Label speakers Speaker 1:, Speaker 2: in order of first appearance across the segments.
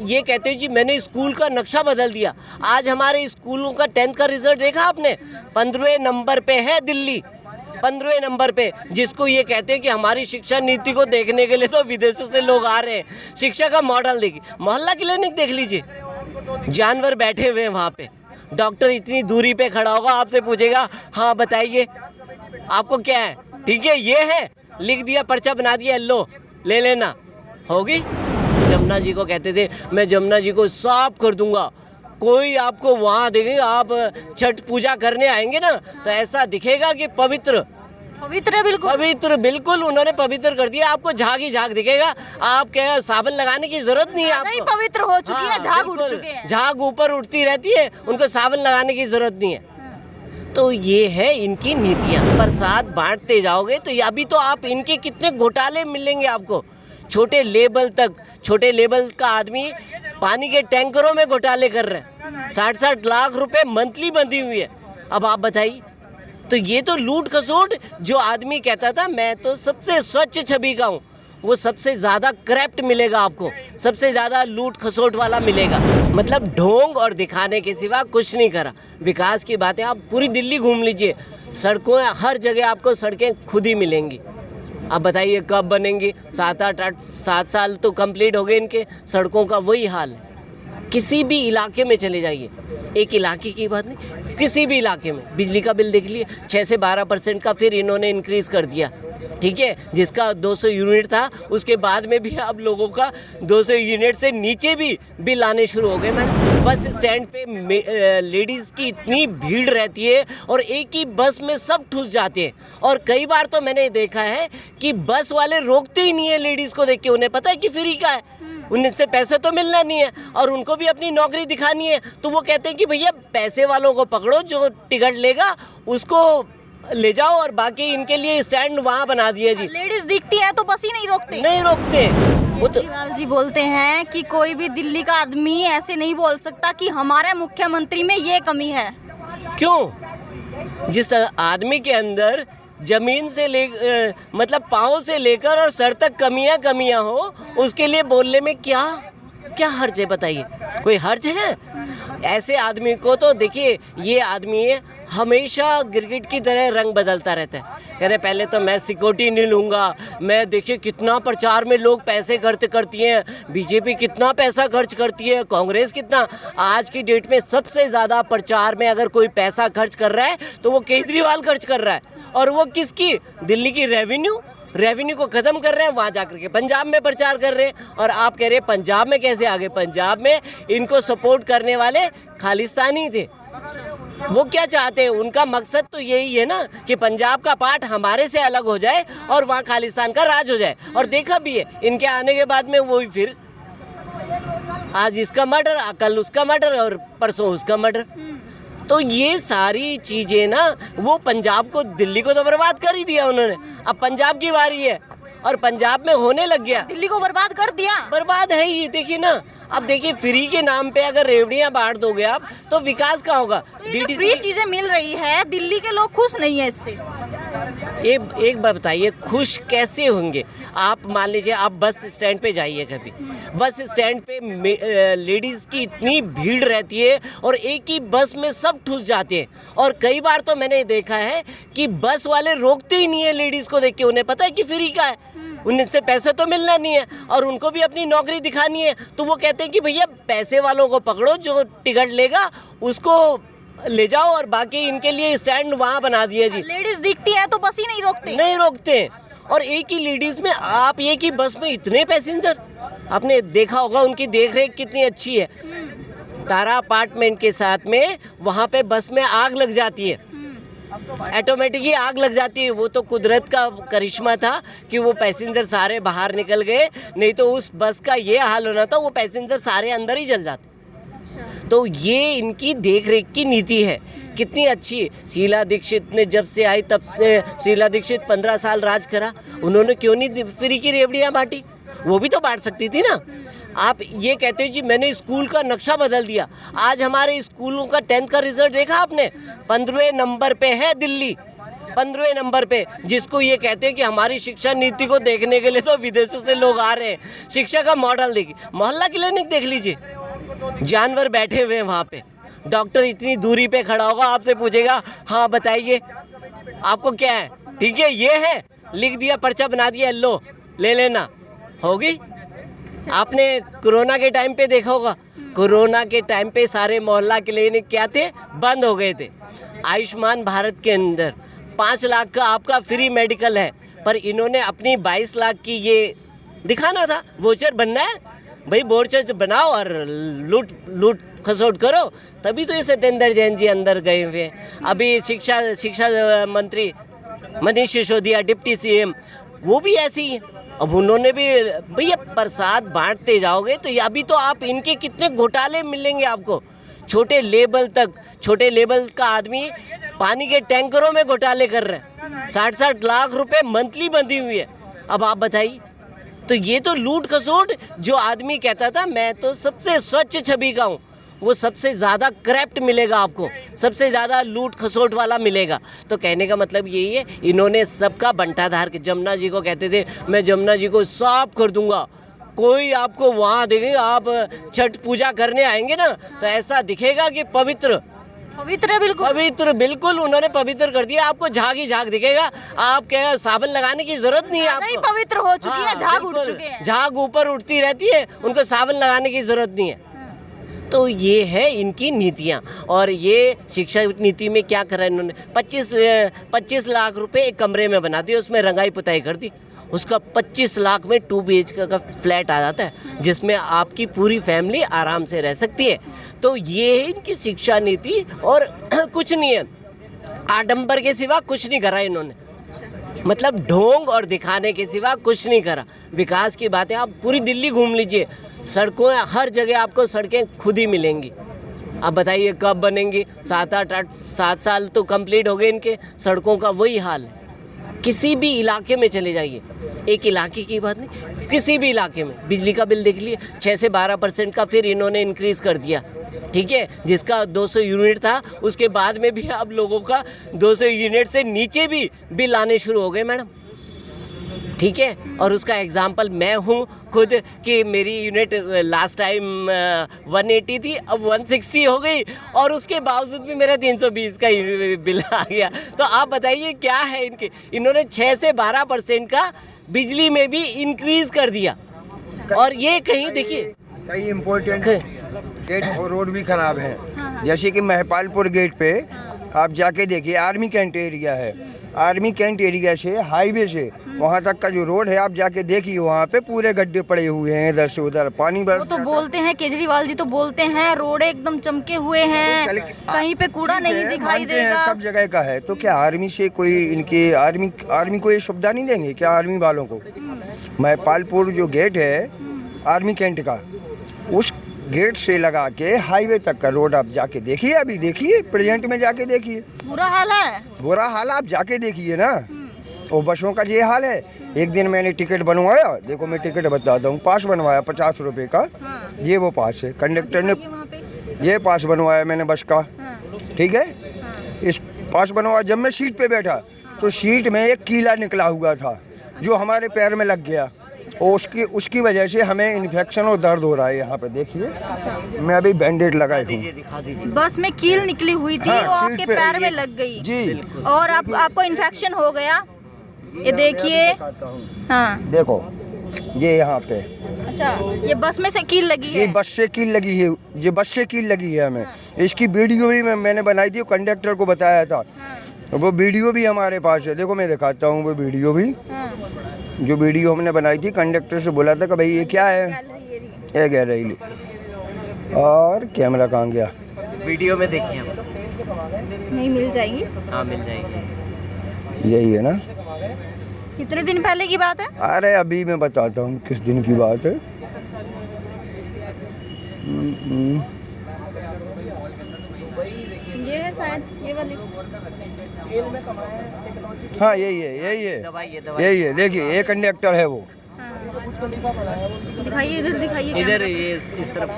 Speaker 1: ये कहते हैं जी मैंने स्कूल का नक्शा बदल दिया। आज हमारे स्कूलों का 10th का रिजल्ट देखा आपने? 15वें नंबर पे है दिल्ली, 15वें नंबर पे। जिसको ये कहते हैं कि हमारी शिक्षा नीति को देखने के लिए तो विदेशों से लोग आ रहे हैं। शिक्षा का मॉडल देखिए, मोहल्ला क्लिनिक देख लीजिए, जानवर बैठे हुए हैं वहाँ पे। डॉक्टर इतनी दूरी पे खड़ा होगा, आपसे पूछेगा हाँ बताइए आपको क्या है, ठीक है ये है, लिख दिया, पर्चा बना दिया, लो ले लेना, होगी। जमुना जी को कहते थे मैं जमुना जी को साफ कर दूंगा। कोई आपको वहाँ देखेगा, आप छठ पूजा करने आएंगे ना तो ऐसा दिखेगा कि पवित्र
Speaker 2: पवित्र बिल्कुल,
Speaker 1: पवित्र बिल्कुल उन्होंने पवित्र कर दिया। आपको झाग ही झाग दिखेगा, आप क्या साबन लगाने की जरूरत नहीं है आपको।
Speaker 2: पवित्र हो चुकी है, झाग उठ चुके हैं,
Speaker 1: झाग ऊपर उठती रहती है, उनको साबन लगाने की जरूरत नहीं है। तो ये है इनकी नीतियाँ। प्रसाद बांटते जाओगे तो अभी तो आप इनके कितने घोटाले मिलेंगे आपको। छोटे लेवल तक, छोटे लेवल का आदमी पानी के टैंकरों में घोटाले कर रहे हैं, 60-60 लाख रुपए मंथली बंधी हुई है। अब आप बताइए, तो ये तो लूट खसोट। जो आदमी कहता था मैं तो सबसे स्वच्छ छवि का हूँ, वो सबसे ज़्यादा करप्ट मिलेगा आपको, सबसे ज़्यादा लूट खसोट वाला मिलेगा। मतलब ढोंग और दिखाने के सिवा कुछ नहीं करा। विकास की बातें आप पूरी दिल्ली घूम लीजिए, सड़कों हर जगह आपको सड़कें खुद ही मिलेंगी। अब बताइए कब बनेंगी? 7 साल तो कंप्लीट हो गए इनके, सड़कों का वही हाल है। किसी भी इलाके में चले जाइए, एक इलाके की बात नहीं, किसी भी इलाके में बिजली का बिल देख लिए 6 से 12% का फिर इन्होंने इंक्रीज़ कर दिया, ठीक है। जिसका 200 यूनिट था उसके बाद में भी अब लोगों का 200 यूनिट से नीचे भी बिल आने शुरू हो गए। मैडम बस स्टैंड पे लेडीज़ की इतनी भीड़ रहती है और एक ही बस में सब ठुस जाते हैं। और कई बार तो मैंने देखा है कि बस वाले रोकते ही नहीं है लेडीज़ को देख के, उन्हें पता है कि फ्री का है, उनसे पैसे तो मिलना नहीं है और उनको भी अपनी नौकरी दिखानी है। तो वो कहते हैं कि भैया पैसे वालों को पकड़ो, जो टिकट लेगा उसको ले जाओ और बाकी इनके लिए स्टैंड वहाँ बना दिए जी।
Speaker 2: लेडीज दिखती है तो बस ही नहीं रोकते,
Speaker 1: नहीं रोकते। वो तो
Speaker 2: केजरीवाल जी बोलते हैं कि कोई भी दिल्ली का आदमी ऐसे नहीं बोल सकता कि हमारे मुख्यमंत्री में ये कमी है।
Speaker 1: क्यों? जिस आदमी के अंदर जमीन से मतलब पाँव से लेकर और सर तक कमियां हो, उसके लिए बोलने में क्या हर्ज है बताइए? कोई हर्ज है? ऐसे आदमी को तो देखिए, ये आदमी हमेशा गिरगिट की तरह रंग बदलता रहता है। कह रहे पहले तो मैं सिक्योरिटी नहीं लूँगा, मैं देखिए कितना प्रचार में लोग पैसे खर्च करती हैं, बीजेपी कितना पैसा खर्च करती है, कांग्रेस कितना। आज की डेट में सबसे ज़्यादा प्रचार में अगर कोई पैसा खर्च कर रहा है तो वो केजरीवाल खर्च कर रहा है। और वो किसकी? दिल्ली की रेवेन्यू को ख़त्म कर रहे हैं, वहाँ जाकर के पंजाब में प्रचार कर रहे हैं। और आप कह रहे हैं पंजाब में कैसे आगे? पंजाब में इनको सपोर्ट करने वाले खालिस्तानी थे। वो क्या चाहते हैं? उनका मकसद तो यही है ना कि पंजाब का पार्ट हमारे से अलग हो जाए और वहाँ खालिस्तान का राज हो जाए। और देखा भी है इनके आने के बाद में वही फिर आज इसका मर्डर, कल उसका मर्डर और परसों उसका मर्डर। तो ये सारी चीज़ें ना, वो पंजाब को, दिल्ली को तो बर्बाद कर ही दिया उन्होंने। अब पंजाब की बारी है और पंजाब में होने लग गया।
Speaker 2: दिल्ली को बर्बाद कर दिया,
Speaker 1: बर्बाद है ही। देखिए ना, अब देखिए फ्री के नाम पे अगर रेवड़ियाँ बांट दोगे आप तो विकास कहाँ होगा?
Speaker 2: तो फ्री चीजें मिल रही है, दिल्ली के लोग खुश नहीं है इससे।
Speaker 1: एक बात बताइए, खुश कैसे होंगे? आप मान लीजिए आप बस स्टैंड पे जाइए, कभी बस स्टैंड पे लेडीज़ की इतनी भीड़ रहती है और एक ही बस में सब ठुस जाते हैं। और कई बार तो मैंने देखा है कि बस वाले रोकते ही नहीं है लेडीज़ को देख के, उन्हें पता है कि फ्री का है, उनसे पैसे तो मिलना नहीं है और उनको भी अपनी नौकरी दिखानी है। तो वो कहते हैं कि भैया पैसे वालों को पकड़ो, जो टिकट लेगा उसको ले जाओ और बाकी इनके लिए स्टैंड वहाँ बना दिए जी।
Speaker 2: लेडीज दिखती है तो बस ही नहीं
Speaker 1: रोकते। और एक ही लेडीज़ में आप एक ही बस में इतने पैसेंजर, आपने देखा होगा उनकी देखरेख कितनी अच्छी है। तारा अपार्टमेंट के साथ में वहाँ पे बस में आग लग जाती है, ऑटोमेटिक ही आग लग जाती है। वो तो कुदरत का करिश्मा था कि वो पैसेंजर सारे बाहर निकल गए, नहीं तो उस बस का ये हाल होना था, वो पैसेंजर सारे अंदर ही जल जाते। तो ये इनकी देखरेख की नीति है, कितनी अच्छी है। शीला दीक्षित ने जब से आई तब से, शीला दीक्षित 15 साल राज करा, उन्होंने क्यों नहीं फ्री की रेवड़ियाँ बांटी? वो भी तो बांट सकती थी ना। आप ये कहते हो जी मैंने स्कूल का नक्शा बदल दिया। आज हमारे स्कूलों का 10th का रिजल्ट देखा आपने? 15वें नंबर पे है दिल्ली, 15वें नंबर पे, जिसको ये कहते हैं कि हमारी शिक्षा नीति को देखने के लिए तो विदेशों से लोग आ रहे हैं। शिक्षा का मॉडल देखिए, मोहल्ला क्लिनिक देख लीजिए, जानवर बैठे हुए हैं वहाँ पे, डॉक्टर इतनी दूरी पे खड़ा होगा, आपसे पूछेगा हाँ बताइए आपको क्या है, ठीक है ये है, लिख दिया, पर्चा बना दिया, लो ले लेना, होगी। आपने कोरोना के टाइम पे देखा होगा, कोरोना के टाइम पे सारे मोहल्ला क्लिनिक क्या थे, बंद हो गए थे। आयुष्मान भारत के अंदर 5 लाख का आपका फ्री मेडिकल है, पर इन्होंने अपनी 22 लाख की ये दिखाना था, वोचर बनना है भाई, वोचर बनाओ और लूट खसोट करो, तभी तो ये सत्येंद्र जैन जी अंदर गए हुए हैं। अभी शिक्षा मंत्री मनीष सिसोदिया, डिप्टी सीएम, वो भी ऐसे ही है। अब उन्होंने भी भैया प्रसाद बांटते जाओगे तो अभी तो आप इनके कितने घोटाले मिलेंगे आपको, छोटे लेवल का आदमी पानी के टैंकरों में घोटाले कर रहे हैं, 60 लाख रुपए मंथली बंधी हुई है। अब आप बताइए, तो ये तो लूट खसोट, जो आदमी कहता था मैं तो सबसे स्वच्छ छवि का हूँ, वो सबसे ज़्यादा करप्ट मिलेगा आपको, सबसे ज़्यादा लूट खसोट वाला मिलेगा। तो कहने का मतलब यही है, इन्होंने सबका बंटाधार, जमुना जी को कहते थे मैं जमुना जी को साफ कर दूंगा, कोई आपको वहाँ देखेगा, आप छठ पूजा करने आएंगे ना तो ऐसा दिखेगा कि पवित्र बिल्कुल उन्होंने पवित्र कर दिया, आपको झाग ही झाग दिखेगा, आप क्या साबन लगाने की जरूरत नहीं है, आपको
Speaker 2: पवित्र हो चुकी है, झाग उठ चुके हैं,
Speaker 1: झाग ऊपर उठती रहती है, उनको साबन लगाने की जरूरत नहीं है। तो ये है इनकी नीतियाँ। और ये शिक्षा नीति में क्या करा इन्होंने, 25 लाख रुपए एक कमरे में बना दिए, उसमें रंगाई पुताई कर दी, उसका 25 लाख में 2 BHK का फ्लैट आ जाता है, जिसमें आपकी पूरी फैमिली आराम से रह सकती है। तो ये है इनकी शिक्षा नीति, और कुछ नहीं है, आडंबर के सिवा कुछ नहीं करा इन्होंने, मतलब ढोंग और दिखाने के सिवा कुछ नहीं करा। विकास की बातें आप पूरी दिल्ली घूम लीजिए, सड़कों हर जगह आपको सड़कें खुद ही मिलेंगी। अब बताइए कब बनेंगी, 7 साल तो कंप्लीट हो गए इनके, सड़कों का वही हाल है। किसी भी इलाके में चले जाइए, एक इलाके की बात नहीं, किसी भी इलाके में बिजली का बिल देख लिए, 6 से 12% का फिर इन्होंने इंक्रीज़ कर दिया, ठीक है, जिसका 200 यूनिट था उसके बाद में भी अब लोगों का 200 यूनिट से नीचे भी बिल आने शुरू हो गए मैडम, ठीक है। और उसका एग्जाम्पल मैं हूँ खुद कि मेरी यूनिट लास्ट टाइम 180 थी, अब 160 हो गई, और उसके बावजूद भी मेरा 320 का बिल आ गया। तो आप बताइए क्या है इनके, इन्होंने 6 से 12% का बिजली में भी इंक्रीज़ कर दिया। और ये कहीं देखिए
Speaker 3: कई इम्पोर्टेंट गेट और रोड भी खराब है, जैसे कि महिपालपुर गेट पे आप जाके देखिए, आर्मी कैंट एरिया है, आर्मी कैंट एरिया से हाईवे से वहाँ तक का जो रोड है आप जाके देखिए, वहाँ पे पूरे गड्ढे पड़े हुए हैं, इधर से उधर पानी बरस।
Speaker 2: वो तो बोलते हैं, केजरीवाल जी तो बोलते हैं रोड एकदम चमके हुए हैं, कहीं पे कूड़ा नहीं दिखाई देगा,
Speaker 3: सब जगह का है। तो क्या आर्मी से कोई इनके आर्मी को ये सुविधा नहीं देंगे क्या आर्मी वालों को? महिपालपुर जो गेट है आर्मी कैंट का, उस गेट से लगा के हाईवे तक का रोड आप जाके देखिए, अभी देखिए प्रेजेंट में जाके देखिए,
Speaker 2: बुरा हाल है,
Speaker 3: बुरा हाल आप जाके देखिए ना। और बसों का ये हाल है, एक दिन मैंने टिकट बनवाया, देखो मैं टिकट बताता हूँ, पास बनवाया 50 रुपए का, ये वो पास है, कंडक्टर ने ये पास बनवाया मैंने बस का, ठीक है। इस पास बनवाया, जब मैं सीट पे बैठा तो सीट में एक कीला निकला हुआ था जो हमारे पैर में लग गया, और उसकी वजह से हमें इन्फेक्शन और दर्द हो रहा है। यहाँ पे देखिए, मैं अभी बैंडेड लगाई हूँ।
Speaker 2: बस में कील निकली हुई थी, वो आपके पैर में लग गई
Speaker 3: जी,
Speaker 2: और आपको इन्फेक्शन हो गया। ये देखिए, हाँ
Speaker 3: देखो ये यहाँ पे,
Speaker 2: अच्छा ये बस में से कील लगी है,
Speaker 3: ये बस से कील लगी है, ये बस से कील लगी है हमें। इसकी वीडियो भी मैंने बनाई थी, कंडक्टर को बताया था, वो वीडियो भी हमारे पास है, देखो मैं दिखाता हूँ वो वीडियो भी, जो वीडियो हमने बनाई थी। कंडक्टर से बोला था कि भाई ये क्या है, ये गैलरी, और कैमरा कहाँ गया,
Speaker 1: वीडियो में देखिए हम,
Speaker 2: नहीं मिल जाएगी,
Speaker 1: हाँ मिल जाएगी,
Speaker 3: यही है ना।
Speaker 2: कितने दिन पहले की बात है?
Speaker 3: अरे अभी मैं बताता हूँ किस दिन की बात है।
Speaker 2: ये है शायद, ये वाली,
Speaker 3: हाँ यही है, देखिए ये कंडक्टर है वो,
Speaker 2: दिखाइए इधर, दिखाइए
Speaker 1: इधर, ये इस तरफ।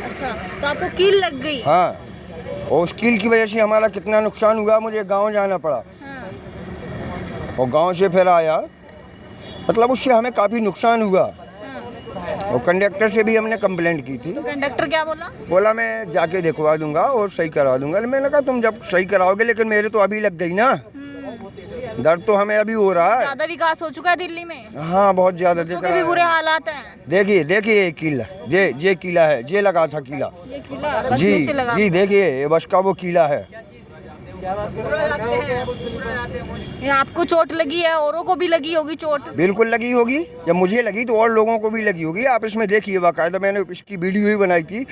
Speaker 2: अच्छा, तो आपको कील लग गई?
Speaker 3: हाँ और उस कील की वजह से हमारा कितना नुकसान हुआ, मुझे गांव जाना पड़ा और गांव से फिर आया, मतलब उससे हमें काफ़ी नुकसान हुआ। और कंडक्टर से भी हमने कंप्लेंट की थी।
Speaker 2: तो कंडक्टर क्या बोला?
Speaker 3: बोला मैं जाके दिखवा दूंगा और सही करा दूंगा। मैंने कहा तुम जब सही कराओगे, लेकिन मेरे तो अभी लग गई ना, दर्द तो हमें अभी हो रहा है।
Speaker 2: ज्यादा विकास हो चुका है दिल्ली में,
Speaker 3: हाँ बहुत ज़्यादा
Speaker 2: बसों के भी बुरे हालात हैं।
Speaker 3: देखिए देखिए ये कीला, ये कीला है, ये लगा था कीला।
Speaker 2: ये किला बस
Speaker 3: जी
Speaker 2: में से लगा।
Speaker 3: जी देखिए ये बस का वो कीला है।
Speaker 2: ये आपको चोट लगी है, औरों को भी लगी होगी चोट।
Speaker 3: बिल्कुल लगी होगी, जब मुझे लगी तो और लोगों को भी लगी होगी। आप इसमें देखिए, बाकायदा मैंने इसकी वीडियो ही बनाई थी,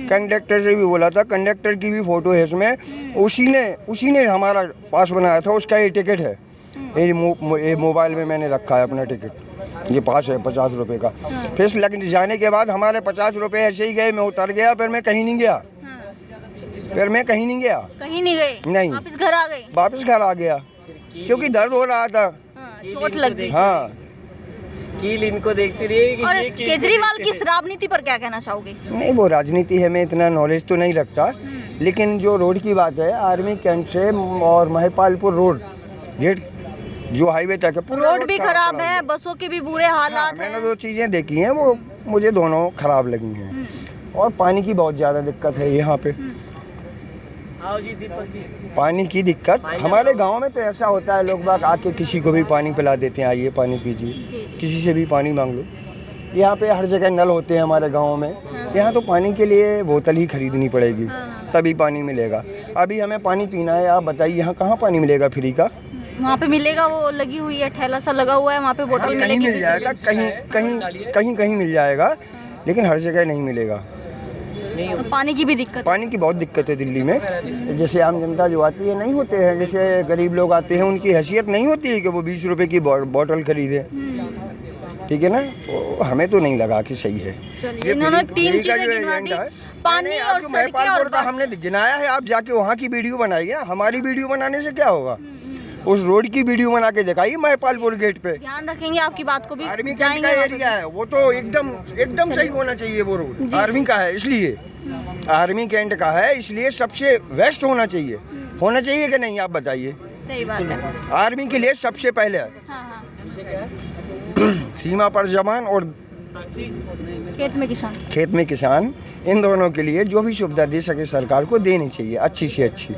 Speaker 3: कंडक्टर से भी बोला था, कंडक्टर की भी फोटो है इसमें। उसी ने हमारा पास बनाया था, उसका ये टिकट है। ये मोबाइल में मैंने रखा है अपना टिकट, ये पास है 50 रुपये का। फिर लग जाने के बाद हमारे 50 रुपये ऐसे ही गए, मैं उतर गया, फिर मैं कहीं नहीं गया। कहीं नहीं गए, नहीं,
Speaker 2: वापस घर आ गए।
Speaker 3: वापस घर आ गया क्योंकि दर्द हो रहा था।
Speaker 2: चोट लग गई।
Speaker 3: हाँ,
Speaker 1: कील इनको देखती रही।
Speaker 2: और केजरीवाल की शराब नीति पर क्या कहना चाहोगे?
Speaker 3: नहीं वो राजनीति है, मैं इतना नॉलेज तो नहीं रखता, लेकिन जो रोड की बात है, आर्मी कैंट से और महिपालपुर रोड गेट जो हाईवे तक है, पूरा
Speaker 2: रोड भी खराब है, बसों के भी बुरे हालात
Speaker 3: मैंने
Speaker 2: हैं।
Speaker 3: जो चीज़ें देखी हैं वो मुझे दोनों खराब लगी हैं। और पानी की बहुत ज़्यादा दिक्कत है यहाँ पे।
Speaker 1: आओ जी दीपक जी।
Speaker 3: पानी की दिक्कत हमारे गांव में तो ऐसा होता है, लोग बाग आके किसी को भी पानी पिला देते हैं, आइए पानी पीजिए, किसी से भी पानी मांग लो। यहाँ पे हर जगह नल होते हैं हमारे गांव में। यहाँ तो पानी के लिए बोतल ही खरीदनी पड़ेगी, तभी पानी मिलेगा। अभी हमें पानी पीना है, आप बताइए यहाँ कहाँ पानी मिलेगा फ्री का?
Speaker 2: वहाँ पे मिलेगा, वो लगी हुई है, ठेला सा लगा हुआ है, वहाँ पे बोतल
Speaker 3: कहीं
Speaker 2: मिलेगी।
Speaker 3: मिल जाएगा, कहीं मिल जाएगा, लेकिन हर जगह नहीं मिलेगा।
Speaker 2: तो पानी की भी दिक्कत।
Speaker 3: पानी की बहुत दिक्कत है दिल्ली में। जैसे आम जनता जो आती है, नहीं होते हैं, जैसे गरीब लोग आते हैं, उनकी हैसियत नहीं होती है कि वो 20 रुपए की बोतल खरीदे, ठीक है ना। तो हमें तो नहीं लगा कि सही है।
Speaker 2: चलिए, इन्होंने 3 चीजें गिनवा दी, पानी और सड़कें और बस।
Speaker 3: हमने गिनाया है, आप जाके वहाँ की वीडियो बनाइए ना, हमारी वीडियो बनाने से क्या होगा। उस रोड की वीडियो बना के दिखाइए महिपालपुर गेट पे।
Speaker 2: ध्यान रखेंगे आपकी बात को भी।
Speaker 3: आर्मी कैंट का एरिया है, वो तो एकदम सही होना चाहिए। वो रोड आर्मी का है, इसलिए आर्मी कैंट का है, इसलिए सबसे बेस्ट होना चाहिए कि नहीं, आप बताइए।
Speaker 2: सही बात है।
Speaker 3: आर्मी के लिए सबसे पहले
Speaker 2: हाँ।
Speaker 3: सीमा पर जवान और
Speaker 2: खेत में किसान,
Speaker 3: इन दोनों के लिए जो भी सुविधा दे सके सरकार को देनी चाहिए, अच्छी से अच्छी।